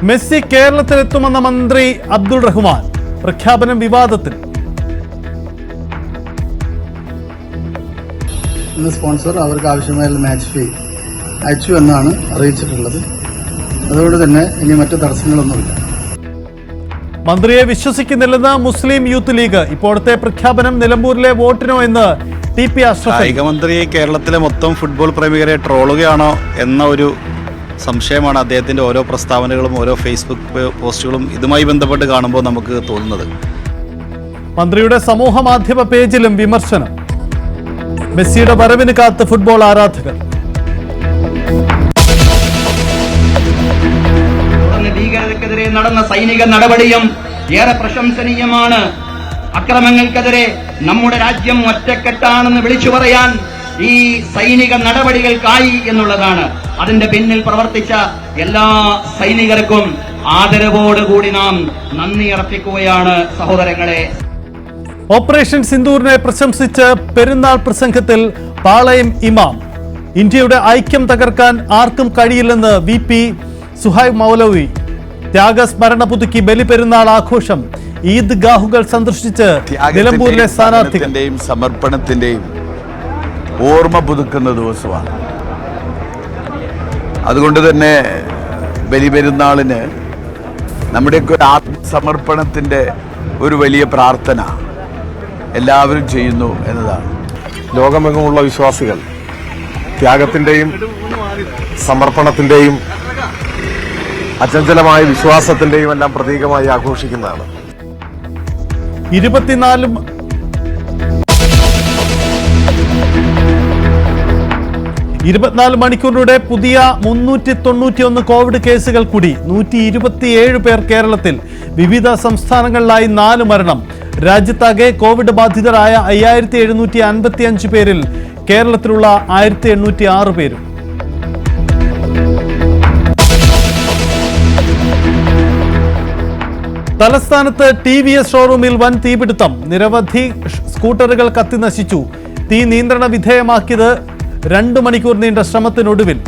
Messi കേരളത്തിലെത്തുമെന്ന മന്ത്രി അബ്ദുൾ റഹ്മാൻ. പ്രഖ്യാപനം വിവാദത്തിൽ. സ്പോൺസർ അവർക്ക് ആവശ്യമായ മാച്ച് ഫീ അയച്ചു എന്നാണ് അറിയിച്ചിട്ടുള്ളത്. അതുകൊണ്ട് തന്നെ ഇനി മറ്റു തടസ്സങ്ങളൊന്നുമില്ല. മന്ത്രിയെ വിശ്വസിക്കുന്നില്ലെന്ന് മുസ്ലിം യൂത്ത് ലീഗ്. ഇപ്പോഴത്തെ പ്രഖ്യാപനം നിലമ്പൂരിലെ വോട്ടിനോ എന്ന് TP അഷ്റഫ്. കായിക മന്ത്രി കേരളത്തിലെ മൊത്തം ഫുട്ബോൾ പ്രേമികരെ ട്രോളുകയാണോ എന്ന ഒരു സംശയമാണ് അദ്ദേഹത്തിൻ്റെ ഓരോ പ്രസ്താവനകളും ഓരോ ഫേസ്ബുക്ക് പോസ്റ്റുകളും ഇതുമായി ബന്ധപ്പെട്ട് കാണുമ്പോൾ നമുക്ക് തോന്നുന്നത്. മന്ത്രിയുടെ സമൂഹ മാധ്യമ പേജിലും വിമർശനം. മെസ്സിയുടെ വരവിന് കാത്ത് ഫുട്ബോൾ ആരാധകർ. ഭീകരതയ്ക്കെതിരെ നടന്ന സൈനിക നടപടിയും ഏറെ പ്രശംസനീയമാണ്. അക്രമങ്ങൾക്കെതിരെ നമ്മുടെ രാജ്യം ഒറ്റക്കെട്ടാണെന്ന് വിളിച്ചു പറയാൻ ഈ സൈനിക നടപടികൾക്കായി എന്നുള്ളതാണ്. അതിന്റെ പിന്നിൽ പ്രവർത്തിച്ച എല്ലാ സൈനികർക്കും ആദരവോടുകൂടി നാം നന്ദി അർപ്പിക്കുകയാണ് സഹോദരങ്ങളെ. ഓപ്പറേഷൻ സിന്ദൂറിനെ പ്രശംസിച്ച് പെരുന്നാൾ പ്രസംഗത്തിൽ പാളയം ഇമാം. ഇന്ത്യയുടെ ഐക്യം തകർക്കാൻ ആർക്കും കഴിയില്ലെന്ന് VP സുഹൈബ് മൗലവി. ത്യാഗസ്മരണ പുതുക്കി ബലിപെരുന്നാൾ ആഘോഷം. ഈദ്ഗാഹുകൾ സന്ദർശിച്ച് നിലമ്പൂരിലെ സ്ഥാനാർത്ഥികൾ. സമർപ്പണത്തിന്റെയും ഓർമ്മ പുതുക്കുന്ന ദിവസമാണ്. അതുകൊണ്ട് തന്നെ ബലിപെരുന്നാളിന് നമ്മുടെയൊക്കെ ഒരു ആത്മസമർപ്പണത്തിന്റെ ഒരു വലിയ പ്രാർത്ഥന എല്ലാവരും ചെയ്യുന്നു എന്നതാണ്. ലോകമെങ്ങുമുള്ള വിശ്വാസികൾ ത്യാഗത്തിന്റെയും സമർപ്പണത്തിന്റെയും അചഞ്ചലമായ വിശ്വാസത്തിന്റെയും എല്ലാം പ്രതീകമായി ആഘോഷിക്കുന്നതാണ്. 24 മണിക്കൂറിലൂടെ പുതിയ 391 കോവിഡ് കേസുകൾ കൂടി. 127 പേർ കേരളത്തിൽ. വിവിധ സംസ്ഥാനങ്ങളിലായി 4 മരണം. രാജ്യത്താകെ കോവിഡ് ബാധിതരായ 5755 പേരിൽ കേരളത്തിലുള്ള 1806 പേരും. തലസ്ഥാനത്ത് TVS ഷോറൂമിൽ വൻ തീപിടുത്തം. നിരവധി സ്കൂട്ടറുകൾ കത്തി നശിച്ചു. തീ നിയന്ത്രണ വിധേയമാക്കിയത് 2 മണിക്കൂർ നീണ്ട ശ്രമത്തിനൊടുവിൽ.